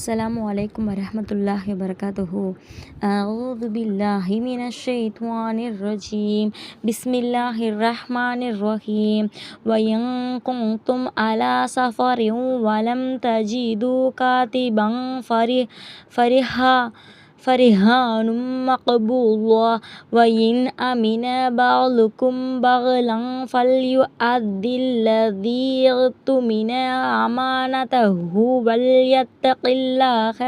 அஸ்ஸலாமு அலைக்கும் வரஹ்மத்துல்லாஹி வபரகாத்துஹு. அஊது பில்லாஹி மினஷ் ஷைத்வானிர் ரஜீம். பிஸ்மில்லாஹிர் ரஹ்மானிர் ரஹீம். வஇன் குன்தும் அலா ஸஃபரின் வலம் தஜிது காதிபன் ஃபரிஹானும் மக்பூலா வஇன் அமின பஅதுக்கும் பஅலன் ஃபல்யுஅத்தில்லதீ இக்துமின அமானதஹு வல்யத்தகில்லாஹ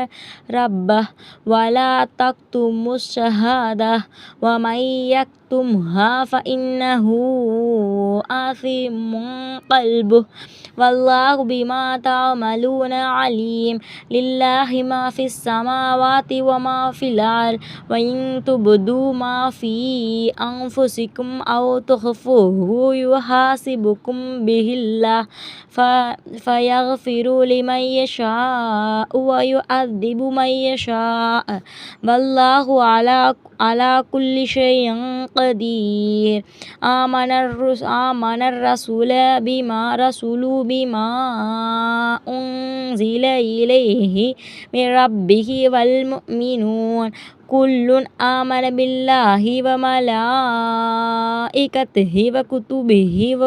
ரப்பஹ் வலா தக்துமுஷ் ஷஹாதஹ் வமன் யக்தும்ஹா ஃபஇன்னஹு ஆசிமுன் கல்புஹ் வல்லாஹு பிமா தஅமலூன அலீம். லில்லாஹி மா ஃபிஸ் ஸமாவாதி வ மா ஃபில் அர்த் வ இன் துப்து மா ஃபீ அன்ஃபுசிக்கும் அவ் துக்ஃபூஹு யுஹாசிபுக்கும் பிஹில்லாஹ் ஃபயக்ஃபிரு லிமன் யஷாஉ வ யுஅذிபு மன் யஷாஅ வல்லாஹு அலா குல்லி ஷைஇன் கதீர். ஆமனர் ரசூலு பிமா உன்சில இலைஹி மிர் ரப்பிஹி வல் முஃமினூன் குல்லுன் ஆமன பில்லாஹி வ மலாயிகத்திஹி வ குதுபிஹி வ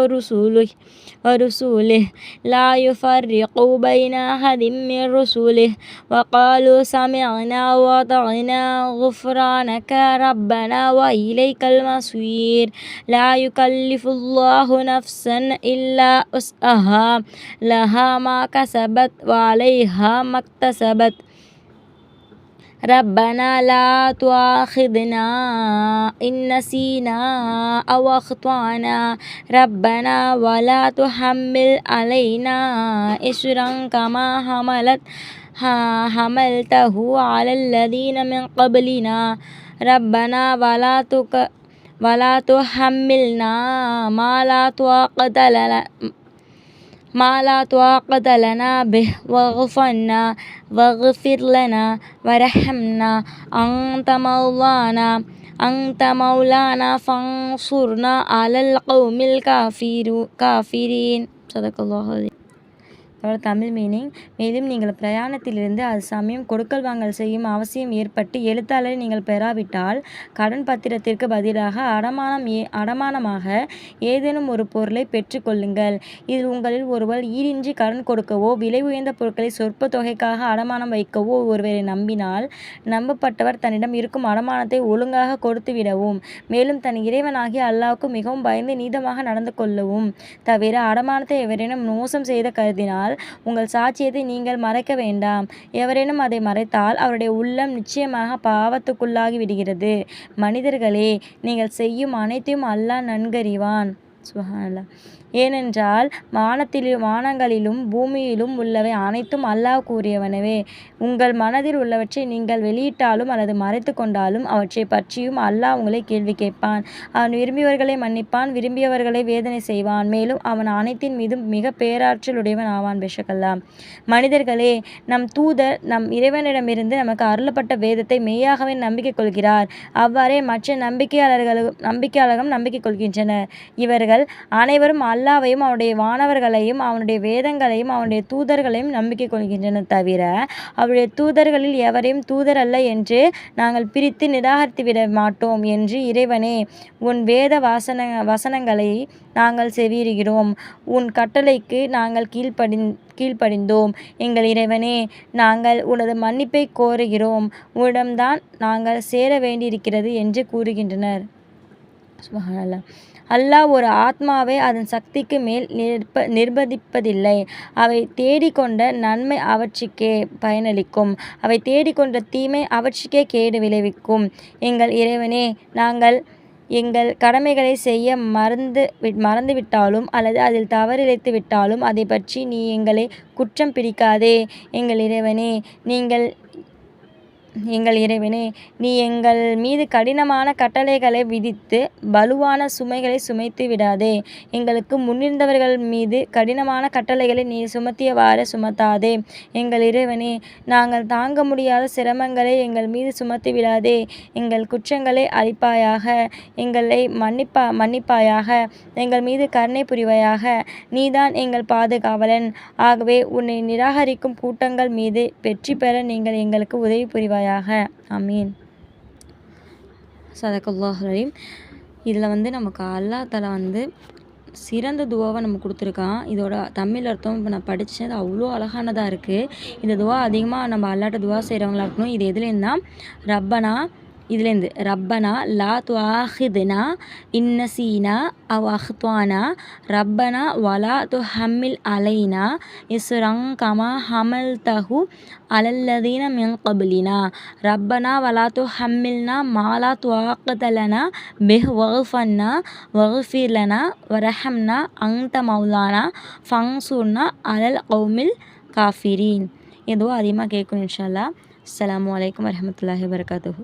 ருசுலிஹி லா யுஃபர்ரிகு பைன அஹதிம் மிர் ருசுலிஹி வ காலு சமிஅனா வ அதாஅனா குஃப்ரானக ரப்பனா வ இலைக்கல் மஸீர். லா யுகல்லிஃபுல்லாஹு நஃப்ஸன் இல்லா உஸ்அஹா லஹா மா கஸபத் வ அலைஹா மக்தஸபத். ரப்பனா லா துஆখিذனா இன் நஸீனா அவ் அக்தானா ரப்பனா வ லா துஹம்மில் அலைனா இஸ்ரன் கமா ஹமல்தஹு அலல் லதீன மின் கப்லினா ரப்பனா வ லா துஹம்மில்னா மா லா துஆகத லனா பிஹி வஃகிஃபிர் லனா வர்ஹம்னா அன்த மௌலானா ஃபன்சுர்னா அலல் கௌமில் காஃபிரீன். ஸதகல்லாஹு அலீம். அதோட தமிழ் மீனிங்: மேலும் நீங்கள் பிரயாணத்திலிருந்து அது சமயம் கொடுக்கல் வாங்கல் செய்யும் அவசியம் ஏற்பட்டு எழுத்தாளரை நீங்கள் பெறாவிட்டால் கடன் பத்திரத்திற்கு பதிலாக அடமானமாக ஏதேனும் ஒரு பொருளை பெற்றுக் கொள்ளுங்கள். இதில் உங்களில் ஒருவர் ஈடின்றி கடன் கொடுக்கவோ விலை உயர்ந்த பொருட்களை சொற்ப தொகைக்காக அடமானம் வைக்கவோ ஒருவரை நம்பினால் நம்பப்பட்டவர் தன்னிடம் இருக்கும் அடமானத்தை ஒழுங்காக கொடுத்துவிடவும் மேலும் தன் இறைவனாகிய அல்லாஹ்வுக்கு மிகவும் பயந்து நீதமாக நடந்து கொள்ளவும் தவிர அடமானத்தை எவரேனும் மோசம் செய்த கருதினால் உங்கள் சாட்சியத்தை நீங்கள் மறைக்க வேண்டாம். எவரேனும் அதை மறைத்தால் அவருடைய உள்ளம் நிச்சயமாக பாவத்துக்குள்ளாகி விடுகிறது. மனிதர்களே, நீங்கள் செய்யும் அனைத்தையும் அல்லாஹ் நன்கறிவான். சுப்ஹானல்லாஹ். ஏனென்றால் வானங்களிலும் பூமியிலும் உள்ளவை அனைத்தும் அல்லாஹ் கூறியவனவே. உங்கள் மனதில் உள்ளவற்றை நீங்கள் வெளியிட்டாலும் அல்லது மறைத்து கொண்டாலும் அவற்றை பற்றியும் அல்லாஹ் உங்களை கேள்வி கேட்பான். அவன் விரும்பியவர்களை மன்னிப்பான், விரும்பியவர்களை வேதனை செய்வான். மேலும் அவன் அனைத்தின் மீதும் மிக பேராற்றல் உடையவன் ஆவான். பெஷகல்லா. மனிதர்களே, நம் தூதர் நம் இறைவனிடமிருந்து நமக்கு அருளப்பட்ட வேதத்தை மெய்யாகவே நம்பிக்கை கொள்கிறார். அவ்வாறே மற்ற நம்பிக்கையாளர்களும் நம்பிக்கை கொள்கின்றனர். இவர்கள் அனைவரும் அல்லாஹ்வையும் அவனுடைய வானவர்களையும் அவனுடைய வேதங்களையும் அவனுடைய தூதர்களையும் நம்பிக்கை கொள்கின்றனர். தவிர அவருடைய தூதர்களில் எவரையும் தூதர் அல்ல என்று நாங்கள் பிரித்து நிராகரித்துவிட மாட்டோம் என்று இறைவனே, உன் வேத வசனங்களை நாங்கள் செவியுறுகிறோம். உன் கட்டளைக்கு நாங்கள் கீழ்ப்படிந்தோம். எங்கள் இறைவனே, நாங்கள் உனது மன்னிப்பை கோருகிறோம். உன்னிடம்தான் நாங்கள் சேர வேண்டியிருக்கிறது என்று கூறுகின்றனர். சுப்ஹானல்லாஹ். அல்லாஹ் ஒரு ஆத்மாவை அதன் சக்திக்கு மேல் நிர்பந்திப்பதில்லை. அவை தேடிக்கொண்ட நன்மை அவற்றுக்கே பயனளிக்கும், அவை தேடிக்கொண்ட தீமை அவற்றுக்கே கேடு விளைவிக்கும். எங்கள் இறைவனே, நாங்கள் எங்கள் கடமைகளை செய்ய மறந்துவிட்டாலும் அல்லது அதில் தவறிழைத்து விட்டாலும் அதை பற்றி நீ எங்களை குற்றம் பிடிக்காதே. எங்கள் இறைவனே, நீங்கள் எங்கள் இறைவனே, நீ எங்கள் மீது கடினமான கட்டளைகளை விதித்து வலுவான சுமைகளை சுமைத்து விடாதே. எங்களுக்கு முன்னிருந்தவர்கள் மீது கடினமான கட்டளைகளை நீ சுமத்தியவாறு சுமத்தாதே. எங்கள் இறைவனே, நாங்கள் தாங்க முடியாத சிரமங்களை எங்கள் மீது சுமத்தி விடாதே. எங்கள் குற்றங்களை அழிப்பாயாக, எங்களை மன்னிப்பாயாக, எங்கள் மீது கருணை புரிவாயாக. நீதான் எங்கள் பாதுகாவலன். ஆகவே உன்னை நிராகரிக்கும் கூட்டங்கள் மீது வெற்றி பெற நீங்கள் எங்களுக்கு உதவி புரிவாயாக. ஆமீன். சதகல்லாஹுல் அலீம். இதில் நமக்கு அல்லாஹ் தஆலா சிறந்த துவாவை நம்ம கொடுத்துருக்கான். இதோட தமிழ் அர்த்தம் இப்போ நான் படித்தது அவ்வளோ அழகானதாக இருக்குது. இந்த துவா அதிகமாக நம்ம அல்லாட்ட துவா செய்கிறவங்களா இருக்கணும். இது எதுலேருந்துனா ரப்பனா லா துஆஹிதுனா இன்னசீனா அவ் அஹ்தானா ரப்பனா வலா துஹம்மில் அலைனா இஸ்ரன் கமா ஹமல்தஹு அலல்லதீன மின் கப்லினா ரப்பனா வலா துஹம்மில்னா மாலா துஆக்கதலனா பிஹ் வஃபன்னா வஃபிர் லனா வரஹம்னா அன்த மௌலானா ஃபன்சுர்னா அலல் கௌமில் காஃபிரீன். இதுவும் அதிகமாக கேட்கணும் இன்ஷா அல்லாஹ். அஸ்ஸலாமு அலைக்கும் வரஹ்மத்துல்லாஹி வபரகாத்துஹு.